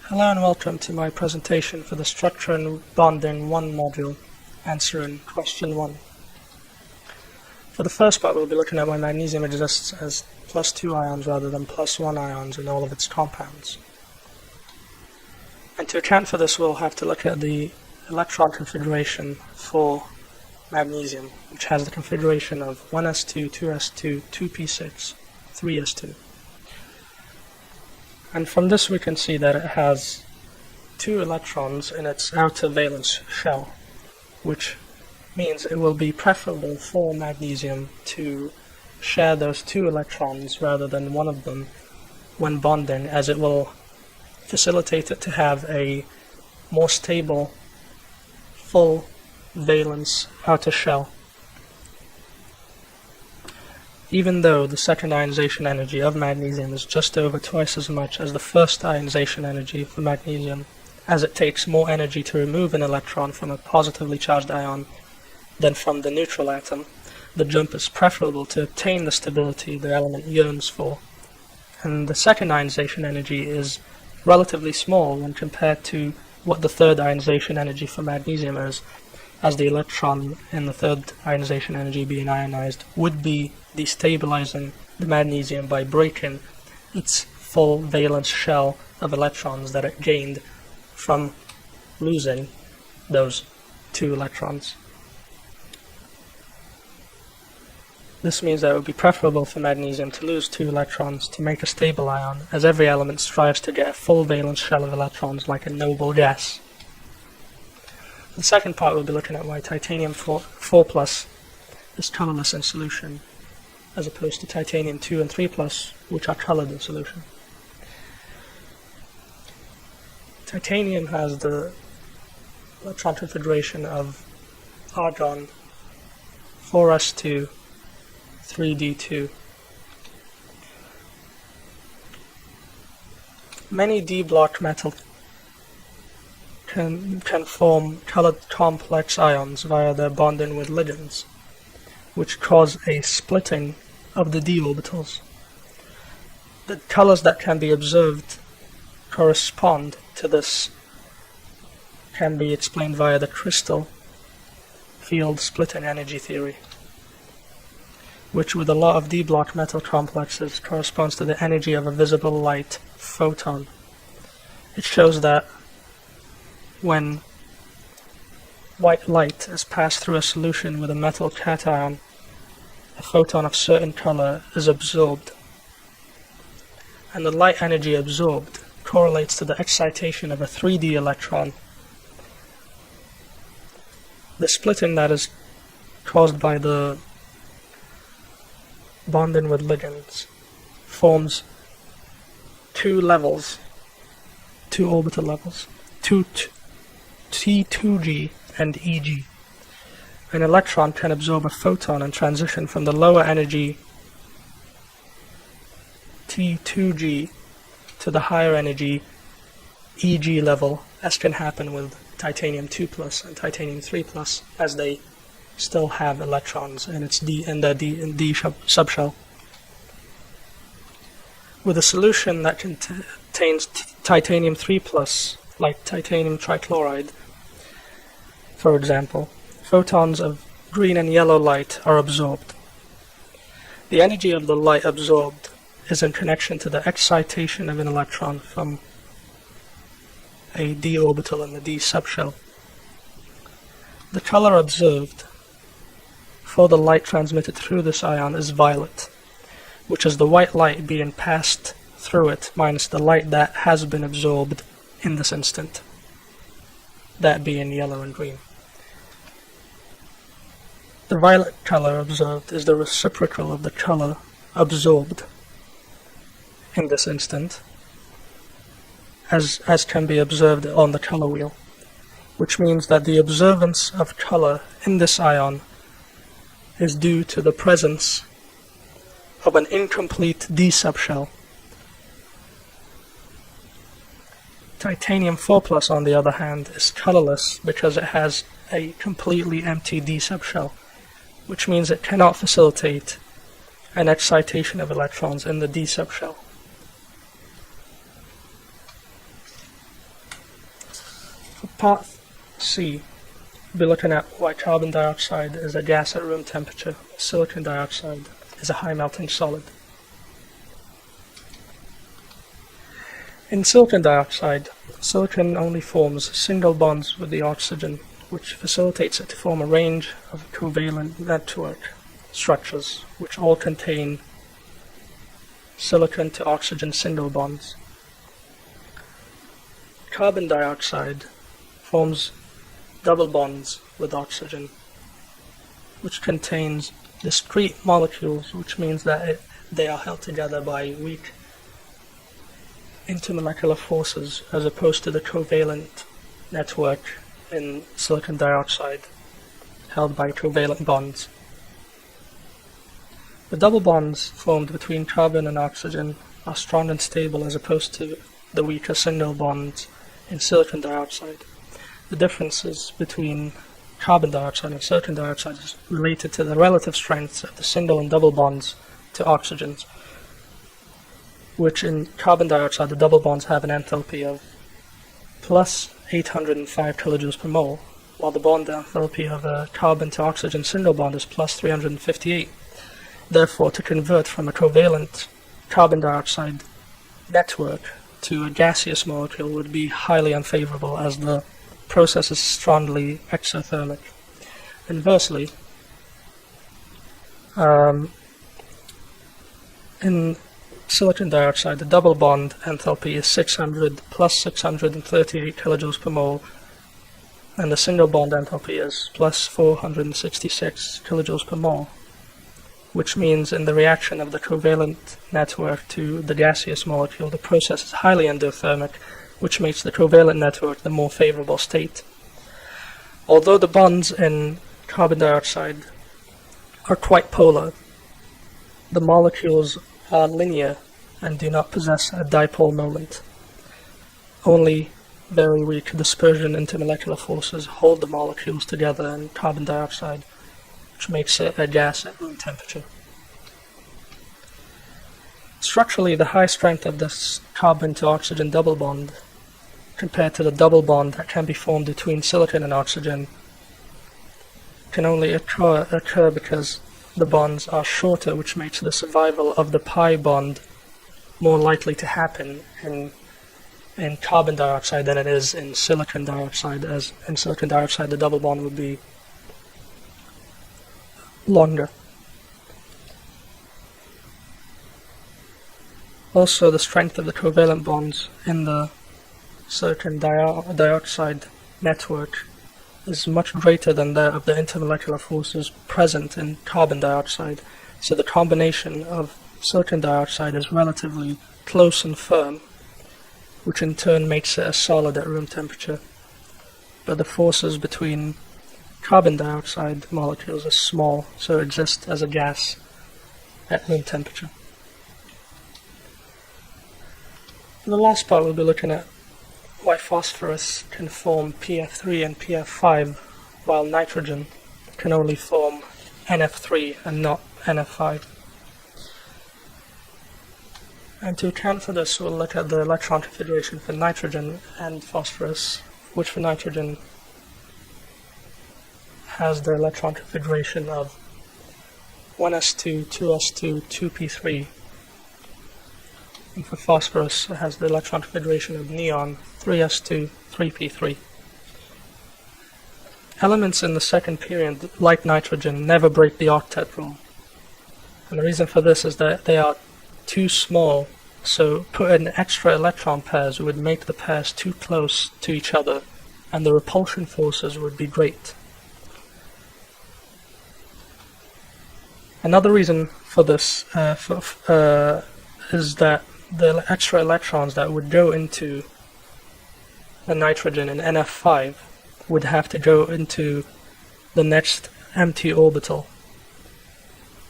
Hello and welcome to my presentation for the Structure and Bonding 1 module, answering question 1. For the first part, we'll be looking at why magnesium exists as +2 ions rather than +1 ions in all of its compounds. And to account for this, we'll have to look at the electron configuration for magnesium, which has the configuration of 1s2, 2s2, 2p6, 3s2. And from this we can see that it has 2 electrons in its outer valence shell, which means it will be preferable for magnesium to share those 2 electrons rather than one of them when bonding, as it will facilitate it to have a more stable, full valence outer shell. Even though the second ionization energy of magnesium is just over twice as much as the first ionization energy for magnesium, as it takes more energy to remove an electron from a positively charged ion than from the neutral atom, the jump is preferable to obtain the stability the element yearns for. And the second ionization energy is relatively small when compared to what the third ionization energy for magnesium is, as the electron in the third ionization energy being ionized would be destabilizing the magnesium by breaking its full valence shell of electrons that it gained from losing those 2 electrons. This means that it would be preferable for magnesium to lose 2 electrons to make a stable ion, as every element strives to get a full valence shell of electrons like a noble gas. The second part, we'll be looking at why titanium 4+ is colorless in solution, as opposed to titanium 2 and 3+, which are colored in solution. Titanium has the electron configuration of argon 4s2, 3d2. Many d-block metals can form colored complex ions via their bonding with ligands, which cause a splitting of the d orbitals. The colors that can be observed correspond to this can be explained via the crystal field splitting energy theory, which with a lot of d-block metal complexes corresponds to the energy of a visible light photon. It shows that when white light is passed through a solution with a metal cation, a photon of certain color is absorbed, and the light energy absorbed correlates to the excitation of a 3D electron. The splitting that is caused by the bonding with ligands forms 2 levels, 2 orbital levels, T2G and EG. An electron can absorb a photon and transition from the lower energy T2G to the higher energy EG level, as can happen with titanium 2+ and titanium 3+, as they still have electrons in its D subshell. With a solution that contains titanium 3+, like titanium trichloride, for example, photons of green and yellow light are absorbed. The energy of the light absorbed is in connection to the excitation of an electron from a d orbital in the d subshell. The color observed for the light transmitted through this ion is violet, which is the white light being passed through it minus the light that has been absorbed in this instant, that being yellow and green. The violet color observed is the reciprocal of the color absorbed in this instant, as can be observed on the color wheel, which means that the observance of color in this ion is due to the presence of an incomplete d subshell. Titanium 4+, on the other hand, is colorless because it has a completely empty d subshell, which means it cannot facilitate an excitation of electrons in the d subshell. Part C, we'll be looking at why carbon dioxide is a gas at room temperature, silicon dioxide is a high melting solid. In silicon dioxide, silicon only forms single bonds with the oxygen, which facilitates it to form a range of covalent network structures, which all contain silicon to oxygen single bonds. Carbon dioxide forms double bonds with oxygen, which contains discrete molecules, which means that they are held together by weak intermolecular forces as opposed to the covalent network in silicon dioxide held by covalent bonds. The double bonds formed between carbon and oxygen are strong and stable as opposed to the weaker single bonds in silicon dioxide. The differences between carbon dioxide and silicon dioxide is related to the relative strengths of the single and double bonds to oxygens, which in carbon dioxide the double bonds have an enthalpy of plus 805 kilojoules per mole, while the bond enthalpy of a carbon to oxygen single bond is plus 358. Therefore, to convert from a covalent carbon dioxide network to a gaseous molecule would be highly unfavorable, as the process is strongly exothermic. Inversely, in silicon dioxide, the double bond enthalpy is 600 plus 638 kilojoules per mole, and the single bond enthalpy is plus 466 kilojoules per mole, which means in the reaction of the covalent network to the gaseous molecule, the process is highly endothermic, which makes the covalent network the more favorable state. Although the bonds in carbon dioxide are quite polar, the molecules are linear and do not possess a dipole moment. Only very weak dispersion intermolecular forces hold the molecules together in carbon dioxide, which makes it a gas at room temperature. Structurally, the high strength of this carbon to oxygen double bond compared to the double bond that can be formed between silicon and oxygen can only occur because the bonds are shorter, which makes the survival of the pi bond more likely to happen in carbon dioxide than it is in silicon dioxide, as in silicon dioxide the double bond would be longer. Also, the strength of the covalent bonds in the silicon dioxide network is much greater than that of the intermolecular forces present in carbon dioxide, so the combination of silicon dioxide is relatively close and firm, which in turn makes it a solid at room temperature. But the forces between carbon dioxide molecules are small, so exist as a gas at room temperature. In the last part, we'll be looking at why phosphorus can form PF3 and PF5, while nitrogen can only form NF3 and not NF5. And to account for this, we'll look at the electron configuration for nitrogen and phosphorus, which for nitrogen has the electron configuration of 1s2, 2s2, 2p3. And for phosphorus, it has the electron configuration of neon, 3s2, 3p3. Elements in the second period, like nitrogen, never break the octet rule. And the reason for this is that they are too small, so putting extra electron pairs would make the pairs too close to each other, and the repulsion forces would be great. Another reason for this is that the extra electrons that would go into the nitrogen in NF5 would have to go into the next empty orbital,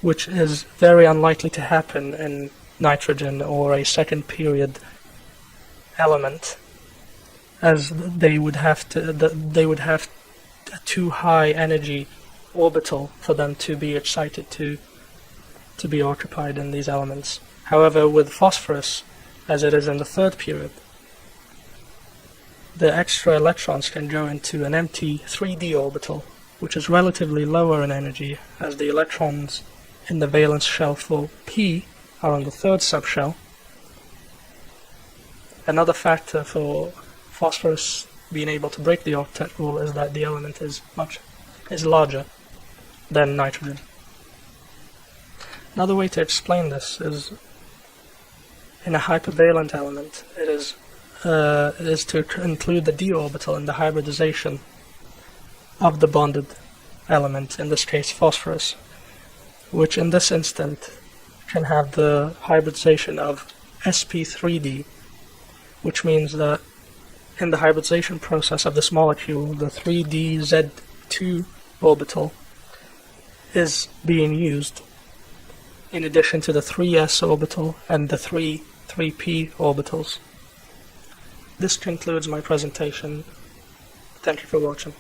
which is very unlikely to happen in nitrogen or a second period element, as they would have a too high energy orbital for them to be excited to be occupied in these elements. However, with phosphorus, as it is in the third period, the extra electrons can go into an empty 3d orbital, which is relatively lower in energy, as the electrons in the valence shell for P are on the third subshell. Another factor for phosphorus being able to break the octet rule is that the element is larger than nitrogen. Another way to explain this is, in a hypervalent element, it is to include the d orbital in the hybridization of the bonded element, in this case phosphorus, which in this instant can have the hybridization of sp3d, which means that in the hybridization process of this molecule, the 3dz2 orbital is being used in addition to the 3s orbital and the 3p orbitals. This concludes my presentation. Thank you for watching.